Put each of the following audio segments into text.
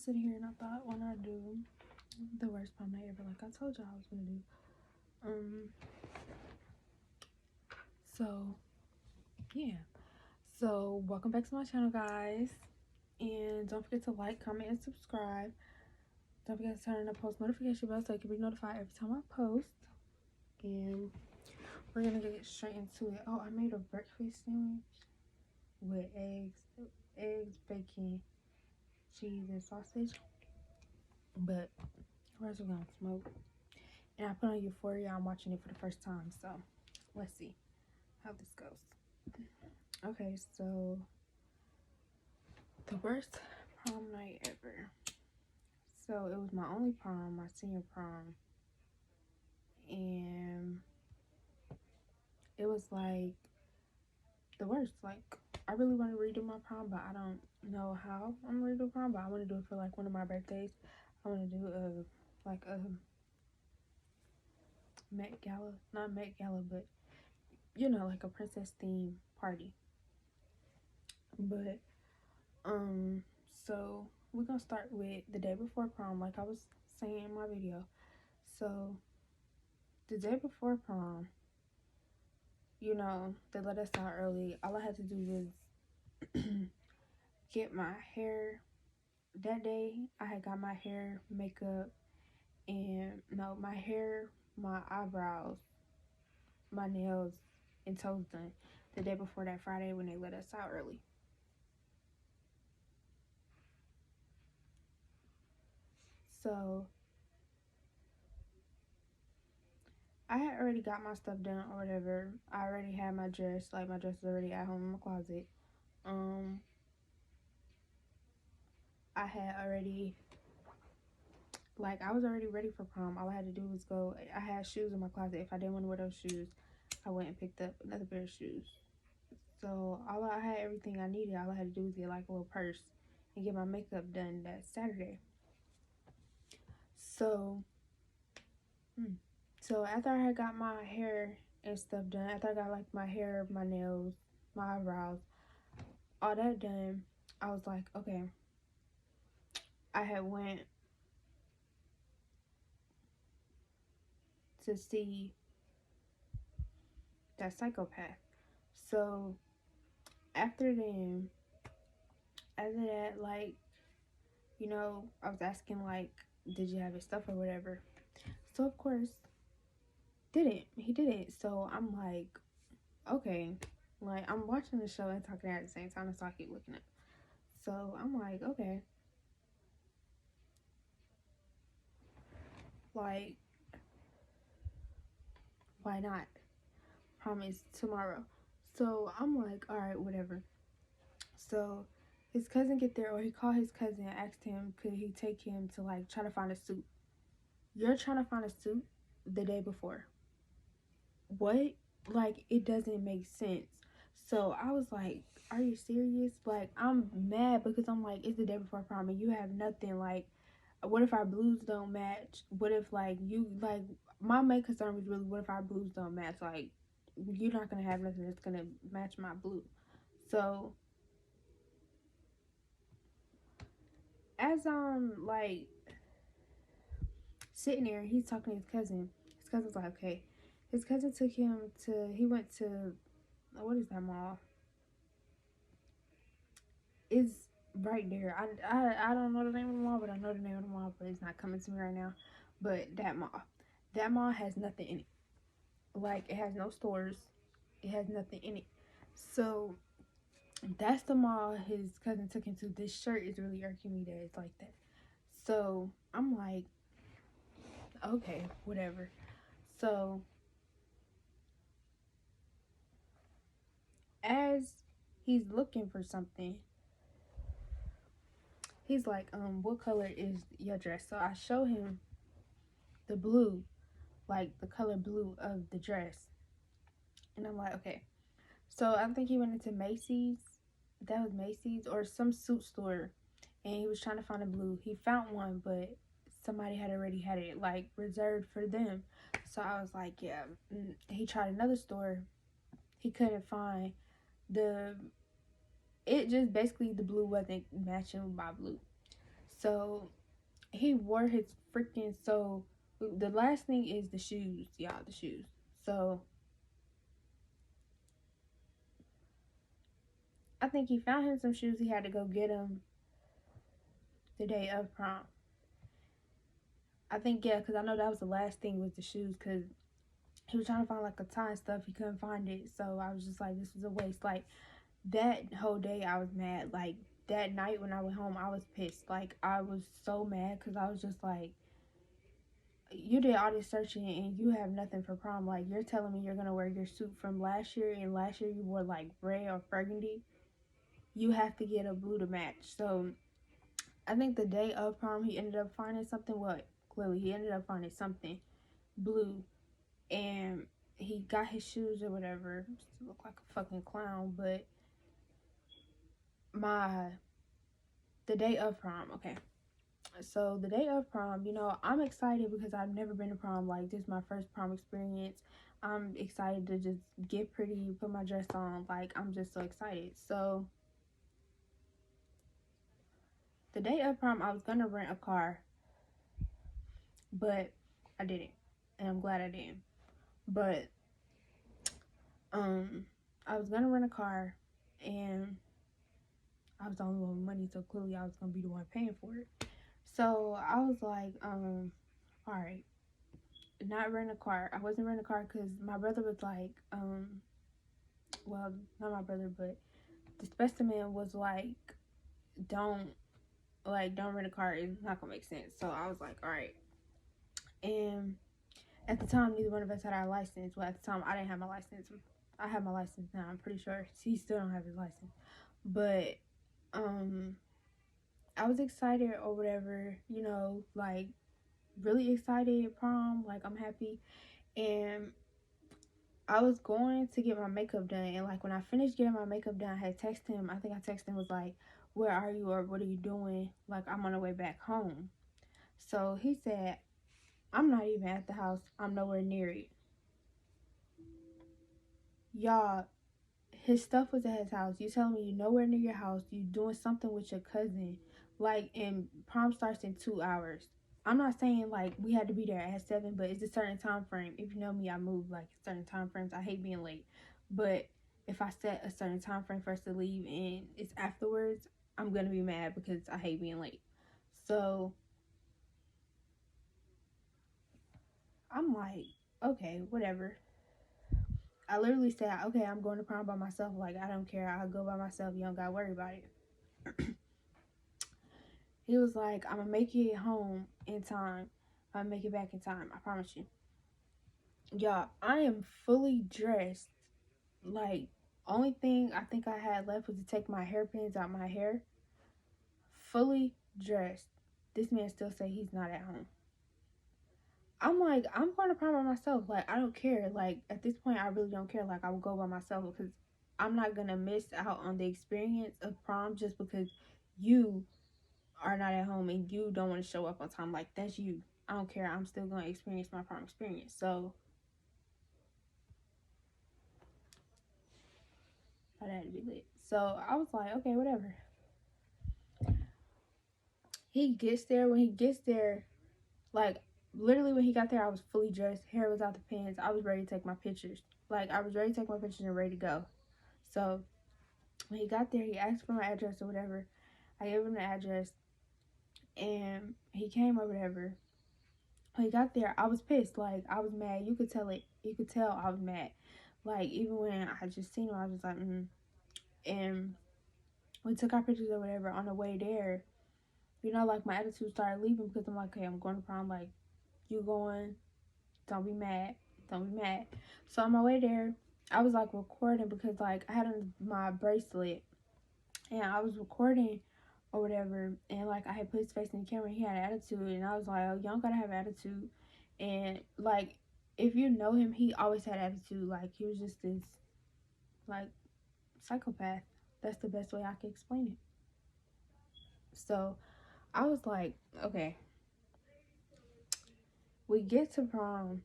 sitting here and I thought, when I do the worst prom night ever, like I told y'all I was gonna do. So yeah. So welcome back to my channel, guys. And don't forget to like, comment, and subscribe. Don't forget to turn on the post notification bell so you can be notified every time I post. And we're gonna get straight into it. Oh, I made a breakfast sandwich with eggs, bacon, cheese, and sausage. But first we're gonna smoke. And I put on Euphoria. I'm watching it for the first time, so let's see how this goes. Okay, so the worst prom night ever. So it was my only prom, my senior prom, and it was like the worst. Like, I really want to redo my prom, but I don't know how I'm gonna redo prom. But I want to do it for like one of my birthdays. I want to do a Met Gala, not Met Gala, but you know, like a princess theme party. But so we're gonna start with the day before prom, like I was saying in my video. So the day before prom, you know, they let us out early. All I had to do was get my hair. That day I had got my hair, makeup, and no, my hair, my eyebrows, my nails, and toes done the day before that Friday when they let us out early. So I had already got my stuff done or whatever. I already had my dress, like my dress is already at home in my closet. I had already, like, I was already ready for prom. All I had to do was go. I had shoes in my closet. If I didn't want to wear those shoes, I went and picked up another pair of shoes. So I had everything I needed. All I had to do was get like a little purse and get my makeup done that Saturday. So after I had got my hair and stuff done, after I got like my hair, my nails, my eyebrows, all that done, I was like, okay. I had went to see that psychopath. So after that, like, you know, I was asking like, did you have his stuff or whatever? So of course, he didn't. So I'm like, okay, like I'm watching the show and talking at the same time, so I keep looking up. So I'm like, okay, like, why not? Promise tomorrow. So I'm like, all right, whatever. So his cousin get there, or he called his cousin and asked him could he take him to like try to find a suit. You're trying to find a suit the day before. What? Like, it doesn't make sense. So I was like, are you serious? Like, I'm mad because I'm like, it's the day before prom and you have nothing. Like, what if our blues don't match? What if like you like, my main concern was really, what if our blues don't match? Like, you're not gonna have nothing that's gonna match my blue. So as I'm like sitting there, he's talking to his cousin. His cousin's like, okay. His cousin took him to, he went to, what is that mall? It's right there. I don't know the name of the mall, but I know the name of the mall, but it's not coming to me right now. But that mall has nothing in it. Like, it has no stores. It has nothing in it. So that's the mall his cousin took him to. This shirt is really irking me that it's like that. So I'm like, okay, whatever. So as he's looking for something, he's like, what color is your dress? So I show him the blue, like the color blue of the dress. And I'm like, okay. So I think he went into Macy's. That was Macy's or some suit store. And he was trying to find a blue. He found one, but somebody had already had it like reserved for them. So I was like, yeah. He tried another store. He couldn't find it just basically, the blue wasn't matching with my blue. So he wore his freaking, so the last thing is the shoes, y'all, the shoes. So I think he found him some shoes. He had to go get them the day of prom. I think, yeah, because I know that was the last thing was the shoes, because he was trying to find like a tie and stuff. He couldn't find it. So I was just like, this was a waste. Like, that whole day I was mad. Like, that night when I went home, I was pissed. Like, I was so mad because I was just like, you did all this searching and you have nothing for prom. Like, you're telling me you're going to wear your suit from last year, and last year you wore like red or burgundy. You have to get a blue to match. So I think the day of prom, he ended up finding something. What? Clearly, he ended up finding something blue, and he got his shoes or whatever. Just look like a fucking clown. But the day of prom, okay. So the day of prom, I'm excited because I've never been to prom. Like, this is my first prom experience. I'm excited to just get pretty, put my dress on. Like, I'm just so excited. So the day of prom, I was gonna rent a car, but I didn't, and I'm glad I didn't. But I was gonna rent a car, and I was the only one with money, so clearly I was gonna be the one paying for it. So I was like, all right, not rent a car. I wasn't renting a car because my brother was like, well, not my brother, but the specimen was like, don't rent a car. It's not gonna make sense. So I was like, all right. And at the time, neither one of us had our license. Well, at the time, I didn't have my license. I have my license now. I'm pretty sure he still don't have his license. But I was excited or whatever, like really excited. Prom, like I'm happy. And I was going to get my makeup done, and like when I finished getting my makeup done, I had texted him. I think I texted him, was like, where are you, or what are you doing? Like, I'm on the way back home. So he said, I'm not even at the house. I'm nowhere near it. Y'all, his stuff was at his house. You telling me you nowhere near your house, you doing something with your cousin, like, and prom starts in 2 hours. I'm not saying like we had to be there at 7, but it's a certain time frame. If you know me, I move like certain time frames. I hate being late, but if I set a certain time frame for us to leave and it's afterwards, I'm gonna be mad because I hate being late. So I'm like, okay, whatever. I literally said, okay, I'm going to prom by myself. Like, I don't care. I'll go by myself. You don't got to worry about it. He was like, I'm going to make it home in time. I'm going to make it back in time. I promise you. Y'all, I am fully dressed. Like, only thing I think I had left was to take my hairpins out my hair. Fully dressed. This man still say he's not at home. I'm like, I'm going to prom by myself. Like, I don't care. Like, at this point, I really don't care. Like, I will go by myself because I'm not going to miss out on the experience of prom just because you are not at home and you don't want to show up on time. Like, that's you. I don't care. I'm still going to experience my prom experience. So, that had to be lit. So, I was like, okay, whatever. He gets there. When he gets there, like, literally when he got there, I was fully dressed. Hair was out the pants. I was ready to take my pictures. Like, I was ready to take my pictures and ready to go. So, when he got there, he asked for my address or whatever. I gave him the address, and he came or whatever. When he got there, I was pissed. Like, I was mad. You could tell it. You could tell I was mad. Like, even when I just seen him, I was just like, And we took our pictures or whatever. On the way there, like, my attitude started leaving because I'm like, okay, I'm going to prom. Like, you going? Don't be mad. Don't be mad. So on my way there, I was like recording because like I had on my bracelet and I was recording or whatever, and like I had put his face in the camera and he had an attitude, and I was like, oh, y'all gotta have attitude. And like, if you know him, he always had attitude. Like, he was just this like psychopath. That's the best way I can explain it. So I was like, okay, we get to prom.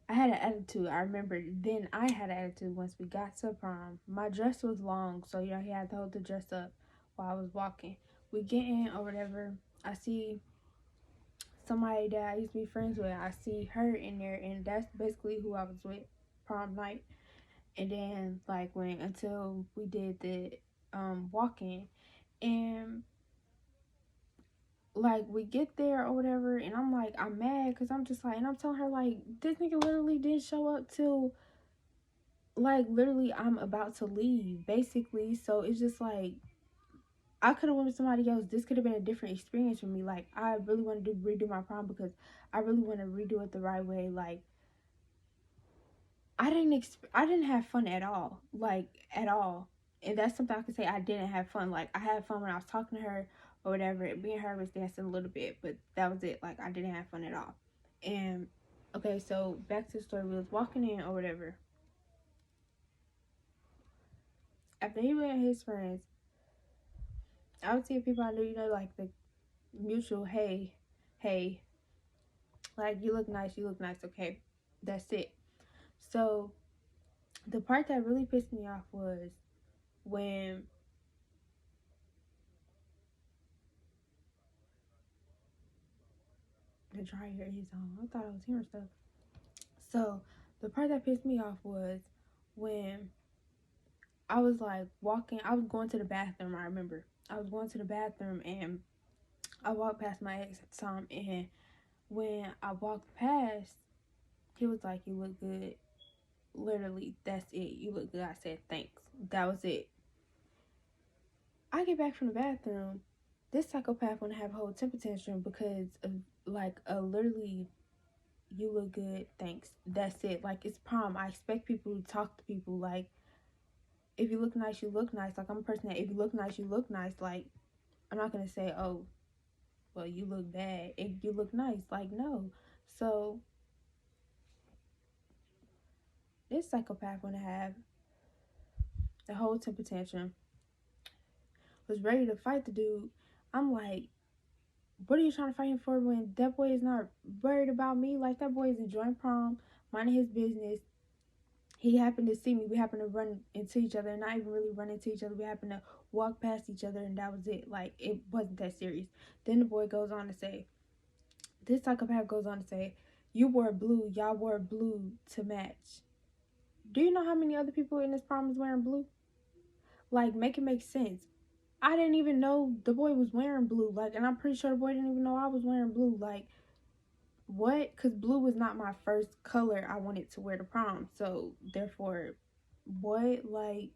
I had an attitude. I remember then I had an attitude once we got to prom. My dress was long, so he had to hold the dress up while I was walking. we get in or whatever. I see somebody that I used to be friends with. I see her in there, and that's basically who I was with prom night. And then like when until we did the walk-in, and like we get there or whatever, and I'm like, I'm mad because I'm just like, and I'm telling her like, this nigga literally didn't show up till like literally I'm about to leave basically. So it's just like, I could have went with somebody else. This could have been a different experience for me. Like, I really want to redo my prom because I really want to redo it the right way. Like, I didn't have fun at all, like at all. And that's something I could say, I didn't have fun. Like, I had fun when I was talking to her or whatever. Me and her was dancing a little bit, but that was it. Like, I didn't have fun at all. And okay, so back to the story. We was walking in or whatever. After he went with his friends, I would see people I knew, you know, like the mutual, hey, hey, like, you look nice, okay, that's it. So the part that really pissed me off was when the dryer is on. I thought I was hearing stuff. So the part that pissed me off was when I was like walking, I was going to the bathroom. I remember I was going to the bathroom, and I walked past my ex at the time, and when I walked past, he was like, you look good. Literally, that's it. You look good. I said thanks. That was it. I get back from the bathroom. This psychopath want to have a whole temper tantrum because of like a literally, you look good, thanks. That's it. Like, it's prom. I expect people to talk to people. Like, if you look nice, you look nice. Like, I'm a person that if you look nice, you look nice. Like, I'm not gonna say, oh, well, you look bad if you look nice. Like, no. So this psychopath want to have the whole temper tantrum. Was ready to fight the dude. I'm like, what are you trying to fight him for when that boy is not worried about me? Like, that boy is enjoying prom, minding his business. He happened to see me. We happened to run into each other, and not even really run into each other. We happened to walk past each other, and that was it. Like, it wasn't that serious. Then the boy goes on to say, this psychopath goes on to say, you wore blue, y'all wore blue to match. Do you know how many other people in this prom is wearing blue? Like, make it make sense. I didn't even know the boy was wearing blue. Like, and I'm pretty sure the boy didn't even know I was wearing blue. Like, what? Because blue was not my first color I wanted to wear to prom. So, therefore, what? Like,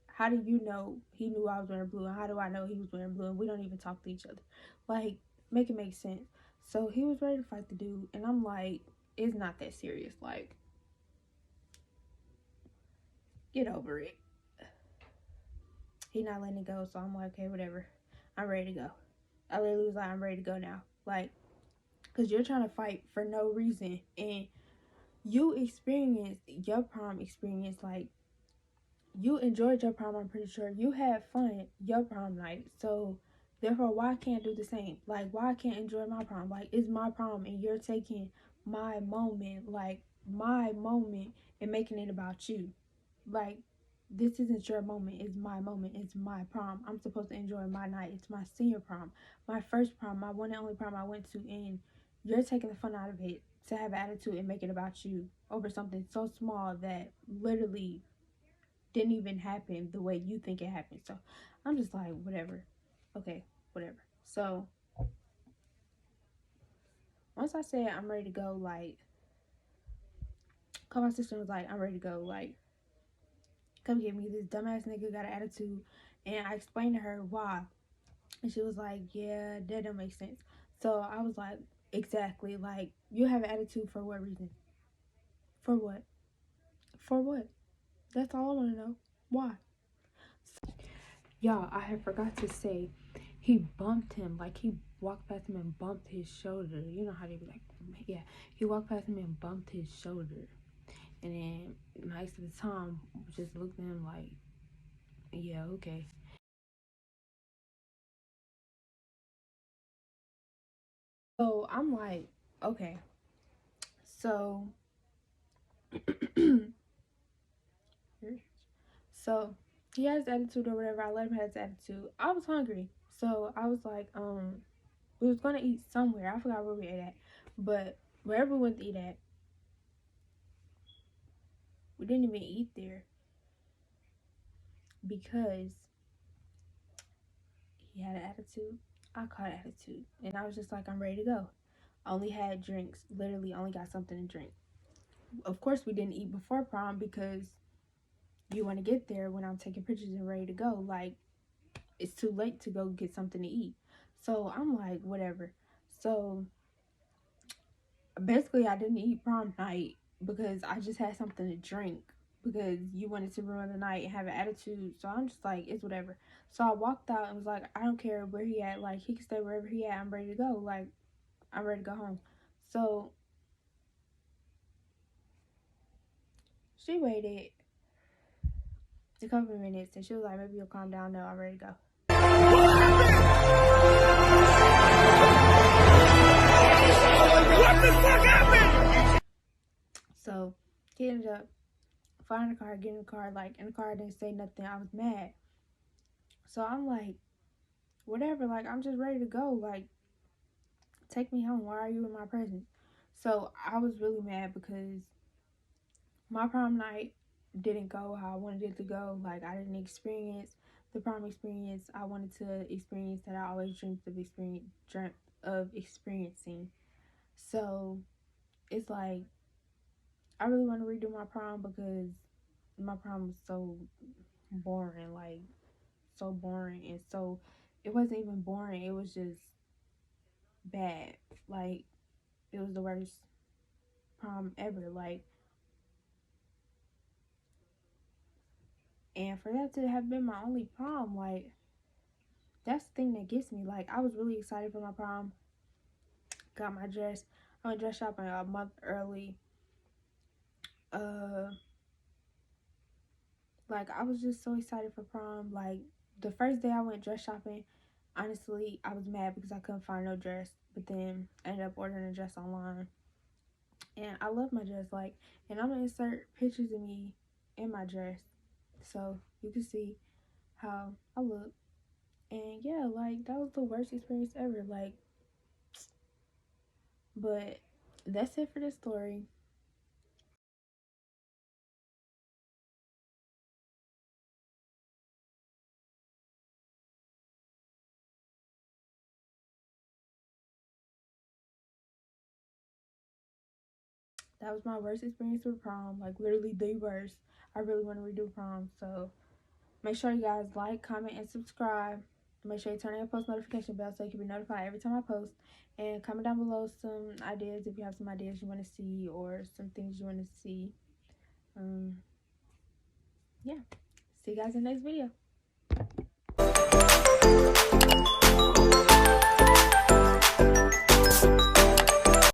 how do you know he knew I was wearing blue? And how do I know he was wearing blue? And we don't even talk to each other. Like, make it make sense. So, he was ready to fight the dude. And I'm like, it's not that serious. Like, get over it. He not letting it go. So, I'm like, okay, whatever. I'm ready to go. I literally was like, I'm ready to go now. Like, because you're trying to fight for no reason, and you experienced your prom experience. Like, you enjoyed your prom. I'm pretty sure you had fun your prom night. So therefore, why can't do the same? Like, why I can't enjoy my prom? Like, it's my prom, and you're taking my moment, like my moment, and making it about you. Like, this isn't your moment, it's my moment, it's my prom. I'm supposed to enjoy my night. It's my senior prom, my first prom, my one and only prom I went to, and you're taking the fun out of it to have attitude and make it about you over something so small that literally didn't even happen the way you think it happened. So I'm just like, whatever. Okay, whatever. So once I said I'm ready to go, like, call my sister and was like, I'm ready to go, like, come get me. This dumbass nigga got an attitude. And I explained to her why. And she was like, yeah, that don't make sense. So I was like, exactly. Like, you have an attitude for what reason? For what? For what? That's all I want to know. Why? Y'all, I had forgot to say, he bumped him. Like, he walked past him and bumped his shoulder. You know how they be like, yeah. He walked past him and bumped his shoulder. And then Nice at the time just looked at him like, yeah, okay. So I'm like, okay. So so he has attitude or whatever. I let him have his attitude. I was hungry. So I was like, we was gonna eat somewhere. I forgot where we ate at, but wherever we went to eat at, we didn't even eat there because he had an attitude. I caught attitude, and I was just like, I'm ready to go. Only had drinks. Literally, only got something to drink. Of course, we didn't eat before prom because you want to get there when I'm taking pictures and ready to go. Like, it's too late to go get something to eat. So I'm like, whatever. So basically, I didn't eat prom night because I just had something to drink because you wanted to ruin the night and have an attitude. So I'm just like, it's whatever. So I walked out and was like, I don't care where he at. Like, he can stay wherever he at. I'm ready to go. Like, I'm ready to go home. So she waited a couple of minutes and she was like, maybe you'll calm down. No, I'm ready to go. What the fuck happened? So he ended up finding the car, getting in the car. Like, in the car, I didn't say nothing. I was mad. So I'm like, whatever. Like, I'm just ready to go. Like, take me home. Why are you in my presence? So I was really mad because my prom night didn't go how I wanted it to go. Like, I didn't experience the prom experience I wanted to experience that I always dreamt of experiencing. So it's like I really want to redo my prom because my prom was so boring, like so boring, and so it wasn't even boring. It was just bad. Like, it was the worst prom ever. Like, and for that to have been my only prom, like, that's the thing that gets me. Like, I was really excited for my prom. Got my dress. I went dress shopping a month early. Uh, like, I was just so excited for prom. Like, the first day I went dress shopping, honestly, I was mad because I couldn't find no dress. But then I ended up ordering a dress online. And I love my dress. Like, and I'm gonna insert pictures of me in my dress so you can see how I look. And yeah, like, that was the worst experience ever. Like, but that's it for this story. That was my worst experience with prom. Like, literally the worst. I really want to redo prom. So make sure you guys like, comment, and subscribe. Make sure you turn on your post notification bell so you can be notified every time I post. And comment down below some ideas if you have some ideas you want to see or some things you want to see. Yeah. See you guys in the next video.